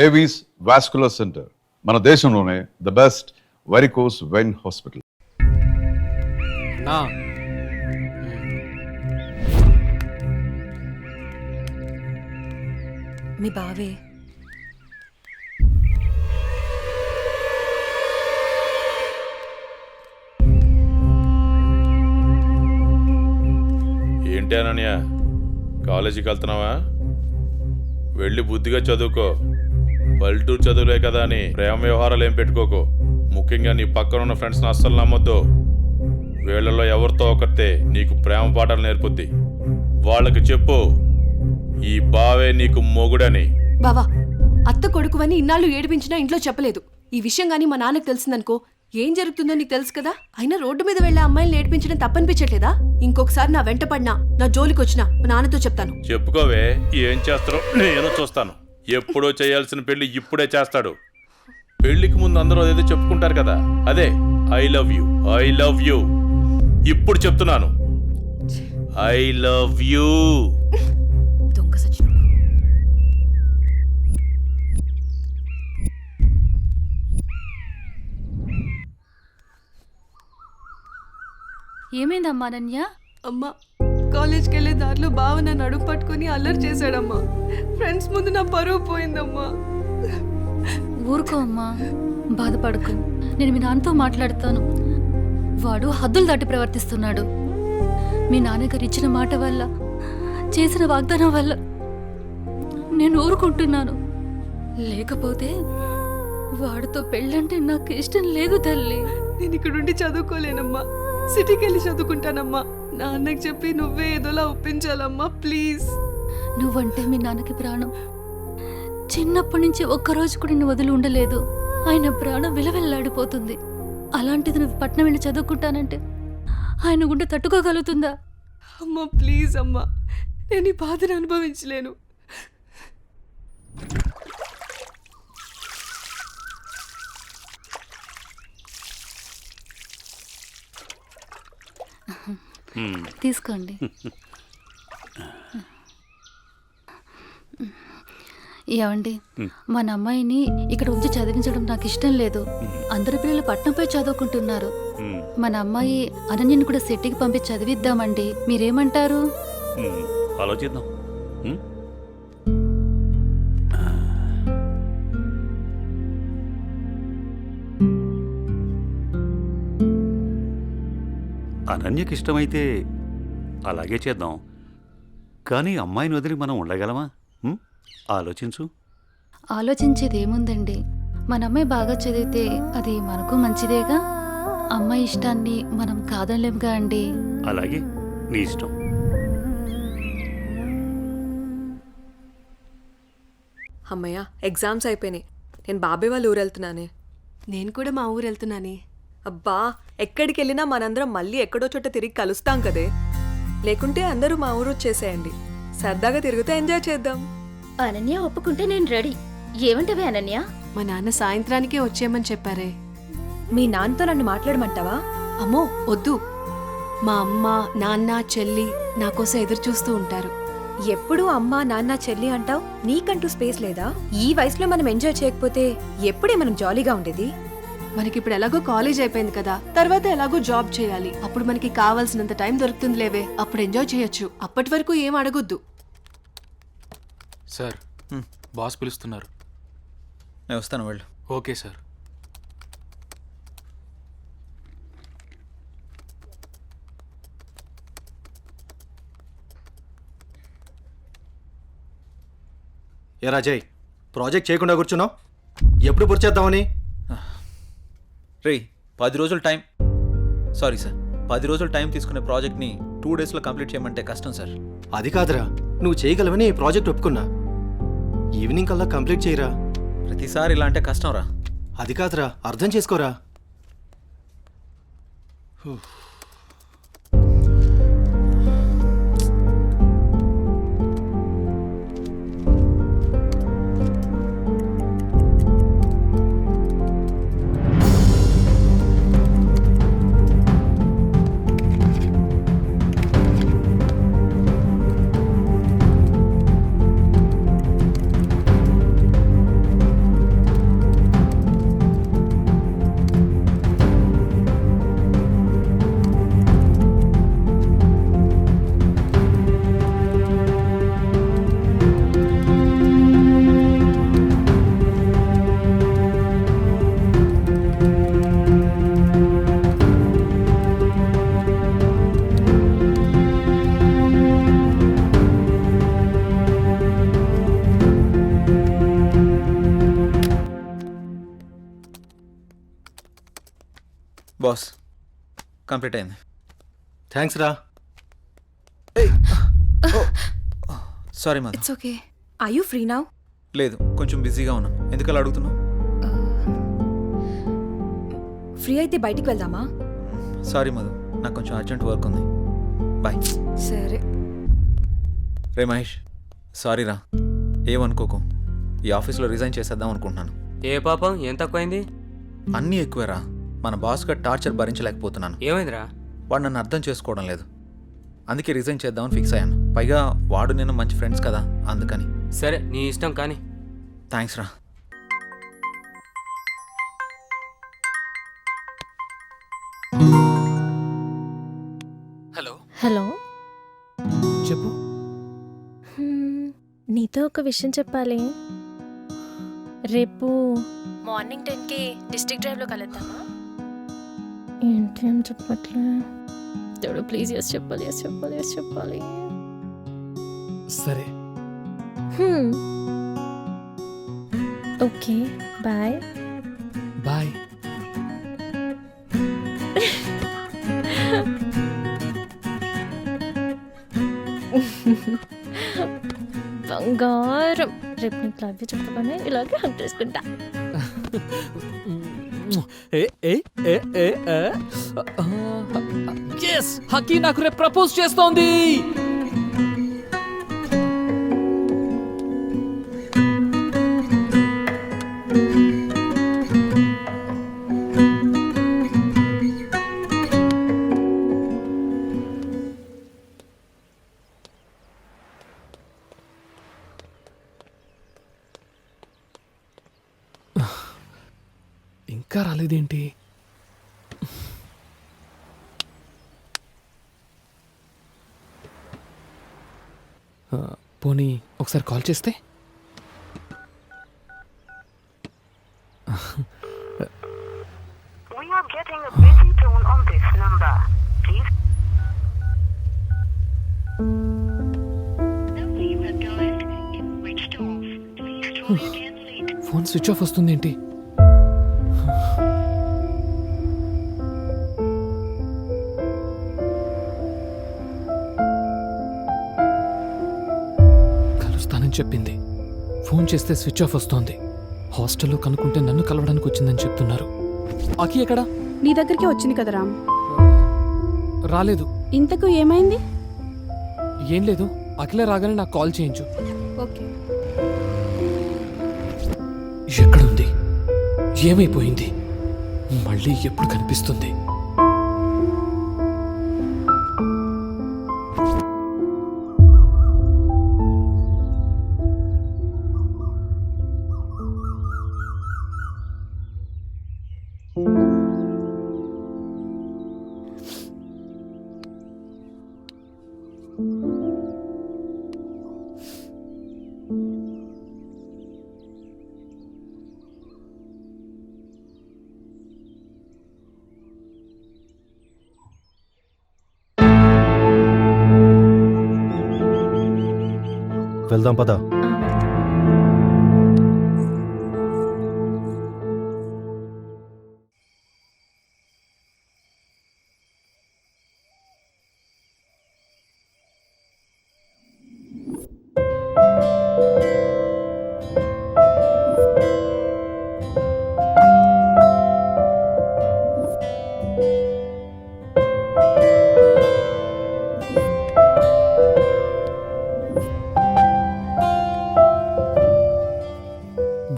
Avis vascular centre, మన దేశంలోనే the best varicose vein hospital. మీ బావే ఏంటి అనన్య, కాలేజీకి వెళ్తున్నావా? వెళ్ళి బుద్ధిగా చదువుకో. పల్లెటూరు చదువులే కదా అని ప్రేమ వ్యవహారాలు ఏం పెట్టుకోకు. ముఖ్యంగా నీ పక్కన ఉన్న ఫ్రెండ్స్ని అస్సలు నమ్మొద్దు. వీళ్ళలో ఎవరితో ఒకరితే నీకు ప్రేమ పాఠాలు నేర్పుద్ది. వాళ్ళకి చెప్పు ఈ బావే నీకు మొగుడని. బావా, అత్త కొడుకువని ఇన్నాళ్ళు ఏడిపించినా ఇంట్లో చెప్పలేదు. ఈ విషయం గానీ మా నాన్నకు తెలిసిందనుకో ఏం జరుగుతుందో నీకు తెలుసు కదా. అయినా రోడ్డు మీద వెళ్లే అమ్మాయిలు ఏడిపించడం తప్పనిపించట్లేదా? ఇంకొకసారి నా వెంట పడినా, నా జోలికి వచ్చినా మా నాన్నతో చెప్తాను. చెప్పుకోవే, ఏం చేస్తారో నేను చూస్తాను. ఎప్పుడో చేయాల్సిన పెళ్లి ఇప్పుడే చేస్తాడు. పెళ్లికి ముందు అందరూ అదేదో చెప్పుకుంటారు కదా, అదే I love you, I love you. ఇప్పుడు చెప్తున్నాను, ఐ లవ్ యూ. దొంగ సచ్చినోడు. ఏమైందమ్మా అనన్య? అమ్మా, కాలేజ్కి వెళ్ళే దారిలో బావ నన్ను అడుగు పట్టుకుని అల్లరి చేశాడమ్మా. ఫ్రెండ్స్ ముందు నా పరువు పోయిందమ్మా. ఊరుకో అమ్మా, బాధపడకు. నేను మీ నాన్నతో మాట్లాడతాను. వాడు హద్దులు దాటి ప్రవర్తిస్తున్నాడు. మీ నాన్నగారు ఇచ్చిన మాట వల్ల, చేసిన వాగ్దానం వల్ల నేను ఊరుకుంటున్నాను. లేకపోతే వాడితో పెళ్ళంటే నాకు ఇష్టం లేదు తల్లి. నేను ఇక్కడుండి చదువుకోలేనమ్మా, సిటీకి వెళ్ళి చదువుకుంటానమ్మా. నాన్నకి చెప్పి నువ్వే ఏదోలా ఒప్పించాలమ్మా, ప్లీజ్. నువ్వంటే మీ నాన్నకి ప్రాణం. చిన్నప్పటి నుంచి ఒక్కరోజు కూడా నేను వదిలి ఉండలేదు. ఆయన ప్రాణం విలవెల్లాడిపోతుంది. అలాంటిది నువ్వు పట్నం వెళ్ళి చదువుకుంటానంటే ఆయన గుండె తట్టుకోగలుగుతుందా? అమ్మా ప్లీజ్ అమ్మా, నేను ఈ బాధను అనుభవించలేను. తీసుకోండి. ఏమండి, మన అమ్మాయిని ఇక్కడ ఉంచి చదివించడం నాకు ఇష్టం లేదు. అందరి పిల్లలు పట్నంపై చదువుకుంటున్నారు. మన అమ్మాయి అనన్యని కూడా సిటీకి పంపించి చదివిద్దామండి. మీరేమంటారు? ఆలోచిద్దాం. అనన్యకి ఇష్టమైతే అలాగే చేద్దాం. కానీ అమ్మాయిని వదిలి మనం ఉండగలమా? ఆలోచించు. ఆలోచించేది ఏముందండి, మన అమ్మాయి బాగా చదివితే అది మనకు మంచిదేగా. అమ్మాయి ఇష్టాన్ని మనం కాదనలేముగా అండి. అలాగే, నీ ఇష్టం. అమ్మయ్య, ఎగ్జామ్స్ అయిపోయినాయి. నేను బాబాయ్ వాళ్ళ ఊరు వెళ్తున్నానే. నేను కూడా మా ఊరు వెళ్తున్నానే. అబ్బా, ఎక్కడికి వెళ్ళినా మనందరం మళ్ళీ ఎక్కడో చోట తిరిగి కలుస్తాం కదే. లేకుంటే అందరూ మా ఊరు వచ్చేసేయండి. సరదాగా తిరుగుతూ ఎంజాయ్ చేద్దాం. అనన్య ఒప్పుకుంటే నేను రెడీ. ఏమంటవే అనన్య? మా నాన్న సాయంత్రానికే వచ్చేయమని చెప్పారే. మీ నాన్నతో నన్ను మాట్లాడమంటావా? అమ్మో వద్దు, మా అమ్మ నాన్న చెల్లి నా కోసం ఎదురు చూస్తూ ఉంటారు. ఎప్పుడూ అమ్మ నాన్న చెల్లి అంటావు, నీకంటూ స్పేస్ లేదా? ఈ వయసులో మనం ఎంజాయ్ చేయకపోతే ఎప్పుడే మనం జాలీగా ఉండేది? మనకిప్పుడు ఎలాగో కాలేజ్ అయిపోయింది కదా, తర్వాత ఎలాగో జాబ్ చేయాలి. అప్పుడు మనకి కావాల్సినంత టైం దొరుకుతుంది లేవే, అప్పుడు ఎంజాయ్ చేయొచ్చు. అప్పటి వరకు ఏం అడగొద్దు. సార్, బాస్ పిలుస్తున్నారు. నేను వస్తాను, వెళ్ళు. Okay sir. ఏ రాజయ్, ప్రాజెక్ట్ చేయకుండా కూర్చున్నావు? ఎప్పుడు పూర్తి చేద్దామని? రే, 10 రోజులు టైం. సారీ సార్, 10 రోజులు టైం తీసుకునే ప్రాజెక్ట్ని 2 డేస్లో కంప్లీట్ చేయమంటే కష్టం సార్. అది కాదురా, నువ్వు చేయగలవని ఈ ప్రాజెక్ట్ ఒప్పుకున్నా. ఈవినింగ్ కల్లా కంప్లీట్ చేయరా. ప్రతిసారి ఇలా అంటే కష్టం రా. అది కాదురా, అర్థం చేసుకోరా. బాస్ కంప్లీట్ అయింది. థ్యాంక్స్ రా. Sorry Madhu. It's okay. I you free now? లేదు, కొంచెం బిజీగా ఉన్నాను. ఎందుకలా అడుగుతున్నావు? ఫ్రీ అయితే బయటికి వెళ్దామా? సారీ మధు, నాకు కొంచెం అర్జెంట్ వర్క్ ఉంది. బాయ్. సరే. రే మహేష్, సారీ రా, ఏమనుకోకు. ఈ ఆఫీస్లో రిజైన్ చేసేద్దాం అనుకుంటున్నాను. ఏ పాపం ఏం తక్కువైంది? అన్నీ ఎక్కువేరా. మన బాస్గా టార్చర్ భరించలేకపోతున్నాను. ఏమైందిరా? వాడు నన్ను అర్థం చేసుకోవడం లేదు. అందుకే రిజైన్ చేద్దామని ఫిక్స్ అయ్యాను. పైగా వాడు నేను మంచి ఫ్రెండ్స్ కదా, అందుకని. సరే నీ ఇష్టం కానీ. థ్యాంక్స్ రా. హలో హలో, చెప్పు. నీతో ఒక విషయం చెప్పాలి. రేపు మార్నింగ్ 10కి డిస్ట్రిక్ట్ డ్రైవ్లో కలుద్దామా? ఏంటి అని చెప్పట్లే. దేవుడు ప్లీజ్ ఎస్ చెప్పాలి, ఎస్ చెప్పాలి, ఎస్ చెప్పాలి. సరే. Okay bye. బాయ్. బంగారం. రేపు నీకు లవ్ చెప్పగానే ఇలాగే హక్ చేసుకుంటా. ఎస్, హకీ నాకు రేపు ప్రపోజ్ చేస్తోంది. ఇంకా రాలేదేంటి? పోనీ ఒకసారి కాల్ చేస్తే? ఫోన్ స్విచ్ ఆఫ్ వస్తుంది ఏంటి? కలుస్తానని చెప్పింది. ఫోన్ చేస్తే స్విచ్ ఆఫ్ వస్తోంది. హాస్టల్లో కనుక్కుంటే నన్ను కలవడానికి వచ్చిందని చెప్తున్నారు. అకి ఎక్కడా? నీ దగ్గరికి వచ్చింది కదా రామ్. రాలేదు. ఇంతకు ఏమైంది? ఏం లేదు, అఖిల రాగానే నాకు కాల్ చేయించు. ఓకే. ఎక్కడుంది? ఏమైపోయింది? మళ్ళీ ఎప్పుడు కనిపిస్తుంది? వెళ్దాం పద.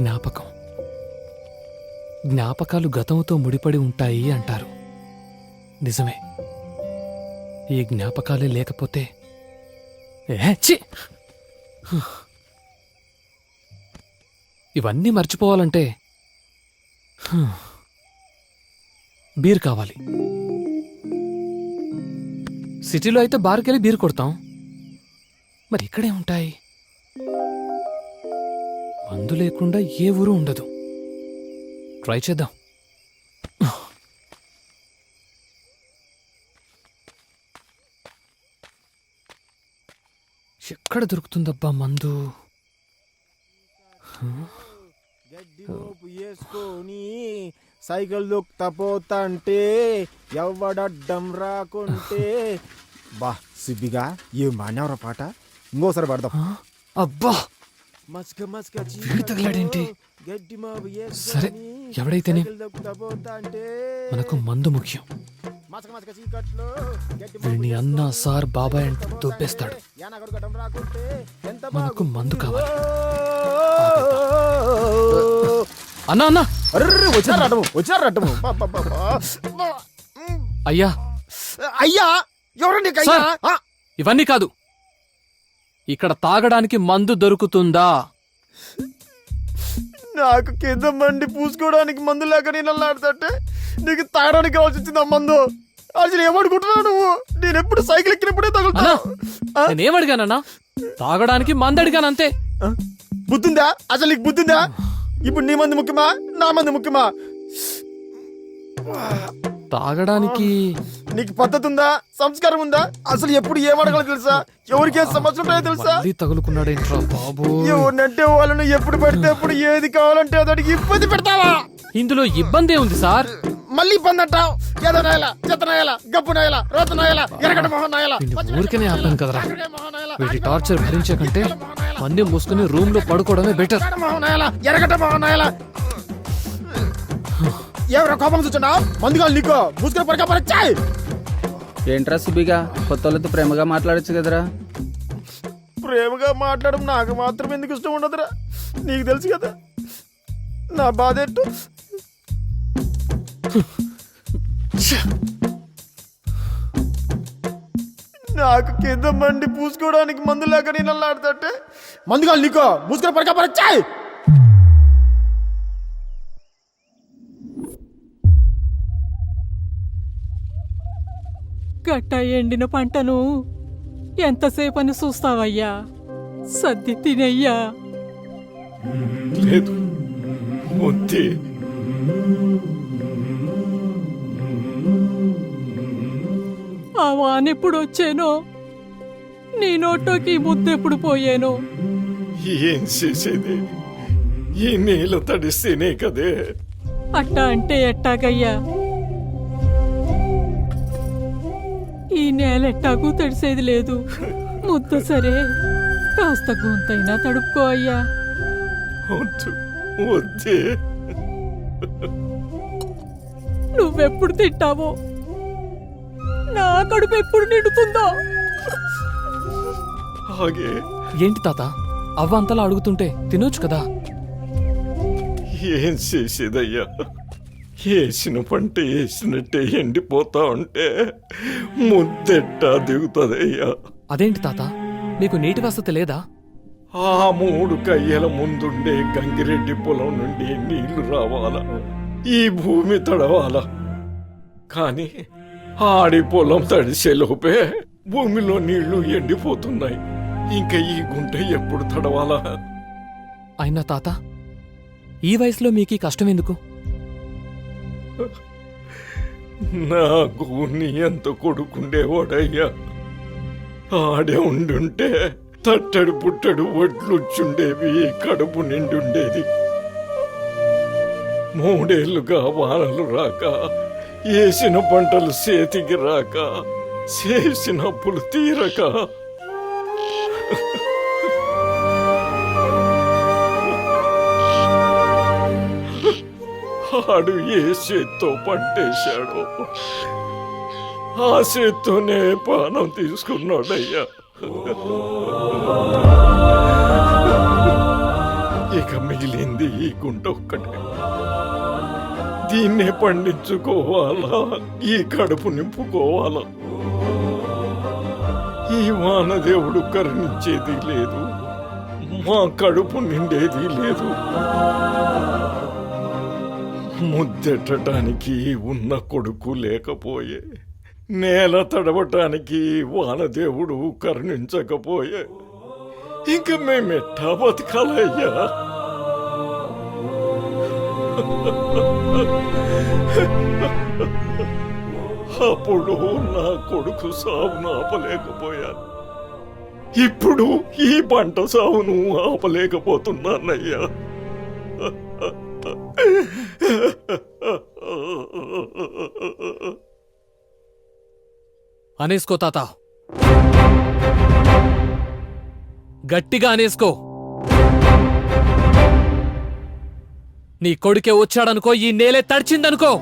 జ్ఞాపకం. జ్ఞాపకాలు గతంతో ముడిపడి ఉంటాయి అంటారు. నిజమే. ఈ జ్ఞాపకాలే లేకపోతే ఛీ! ఇవన్నీ మర్చిపోవాలంటే బీర్ కావాలి. సిటీలో అయితే బార్కెళ్ళి బీర్ కొడతాం. మరి ఇక్కడే ఉంటాయి. మందు లేకుండా ఏ ఊరు ఉండదు. ట్రై చేద్దాం. ఎక్కడ దొరుకుతుందబ్బా మందు? వేసుకొని సైకిల్ దొక్కుతా పోతా అంటే ఎవడడ్డం రాకుంటే బా సిబ్బిగా ఏ మానవరా పాట ఇంకోసారి పడదాం. అబ్బా మస్క మస్క వీడు తగిలాడేంటి? సరే, ఎవడైతేనే మనకు మందు ముఖ్యం. వీడిని అన్న సార్ బాబాయ్ అంటే దొబ్బేస్తాడు. మనకు మందు కావాలి. అన్నా అన్నా, వచ్చారటము అయ్యా అయ్యా ఎవరండి సార్, ఇవన్నీ కాదు, ఇక్కడ తాగడానికి మందు దొరుకుతుందా? నాకు కింద మండి పూసుకోవడానికి మందు లేక నేను అల్లాడుతుంటే నీకు తాగడానికి కావాల్సి వచ్చింది ఆ మందు. అసలు ఏమనుకుంటున్నావు నువ్వు? నేను ఎప్పుడు సైకిల్ ఎక్కినప్పుడే తగులుతా. నేనేమడిగానన్నా? తాగడానికి మందు అడిగాను అంతే. బుద్ధిందా? అసలు నీకు బుద్ధిందా? ఇప్పుడు నీ మంది ముఖ్యమా నా మంది ముఖ్యమా? తాగడానికి నీకు పద్ధతి ఉందా? సంస్కారం ఉందా? అసలు ఎప్పుడు ఏమడగలో తెలుసా? ఎవరికి ఏ సమస్య ఉంటాయో తెలుసా? మళ్ళీ తగులుకున్నాడేంట్రా బాబు? ఎవరినంటే వాళ్ళను ఎప్పుడు పడితే ఎప్పుడు ఏది కావాలంటే అతడికి ఇబ్బంది పెడతావా? ఇందులో ఇబ్బంది ఉంది సార్. మళ్ళీ ఇబ్బంది అంటావు? ఏదో నాయలా, చెత్త నాయలా, గప్పు నాయలా, రోత నాయలా, ఎరగడ మొహం నాయలా. వీడిని ఊరికనే ఆపాను కదరా. వీటి టార్చర్ భరించే కంటే అన్ని మూసుకుని రూమ్ లో పడుకోవడమే బెటర్. ఎరగట మొహం నాయలా. ఎవరో కోపం చూచున్నావు? మందుగాలు నీకో మూసుకొని పడక పరచాయి. ఏంట్రా సుబిగా కొత్త వాళ్ళతో ప్రేమగా మాట్లాడచ్చు కదరా? ప్రేమగా మాట్లాడడం నాకు మాత్రం ఎందుకు ఇష్టం ఉండదురా? నీకు తెలుసు కదా నా బాధ ఏంటో. నాకు కింద మండి పూసుకోవడానికి మందు లేక నేను అల్లాడుతుంటే మందుగాలు నీకో మూసుకొని పడక పరచాయి. గట్ట ఎండిన పంటను ఎంతసేపని చూస్తావయ్యా? సర్ది తినయ్యా. లేదు ముద్ది ఆ వానెప్పుడు వచ్చానో, నీ నోట్లోకి ముద్దెప్పుడు పోయానో. ఏం చేసేది? ఈ నీళ్ళు తడిస్తేనే కదే. అట్టా అంటే ఎట్టాగయ్యా? ఈ నేల ఎట్టాಗೂ తడిసేది లేదు. ముద్ద సరే, కాస్త గొంతైనా తడుపుకో అయ్యా. వద్దు వద్దే. నువ్వెప్పుడు తింటావో, నా కడుపు ఎప్పుడు నిండుతుందో. ఆగే. ఏంటి తాత అవ్వ అంతలా అడుగుతుంటే తినొచ్చు కదా? ఏం చేసేదయ్యా? వేసిన పంట వేసినట్టే ఎండిపోతా ఉంటే ముద్దెట్టా దిగుతుందయ్యా. అదేంటి తాత, మీకు నీటి వసతి లేదా? ఆ 3 కయ్యల ముందుండే గంగిరెడ్డి పొలం నుండి నీళ్లు రావాలా, ఈ భూమి తడవాలా. కానీ ఆడి పొలం తడిసేలోపే భూమిలో నీళ్లు ఎండిపోతున్నాయి. ఇంకా ఈ గుంట ఎప్పుడు తడవాలా? అయినా తాత, ఈ వయసులో మీకు ఈ కష్టం ఎందుకు? నాకు నీ ఎంత కొడుకుండేవాడయ్యా. ఆడే ఉండుంటే తట్టడు పుట్టడు వడ్లుచ్చుండేవి, కడుపు నిండుండేది. 3 ఏళ్లుగా వానలు రాక, వేసిన పంటలు చేతికి రాక, చేసిన అప్పులు తీరక, ఆడు ఏ చేత్తో పంటేశాడో ఆ చేత్తోనే పానం తీసుకున్నాడయ్యా. ఇక మిగిలింది ఈ గుంట ఒక్కటే. దీన్నే పండించుకోవాలా, ఈ కడుపు నింపుకోవాలా. ఈ వానదేవుడు కరుణించేది లేదు, మా కడుపు నిండేది లేదు. ముద్దెట్టడానికి ఉన్న కొడుకు లేకపోయే, నేల తడవటానికి వానదేవుడు కరుణించకపోయే, ఇంక మేమెట్టా బతకాలయ్యా? అప్పుడు నా కొడుకు సావును ఆపలేకపోయాను, ఇప్పుడు ఈ పంట సావును ఆపలేకపోతున్నానయ్యా. అనేసుకో తాత, గట్టిగా అనేసుకో. నీ కొడుకే వచ్చాడనుకో, ఈ నేలే తడిచిందనుకో.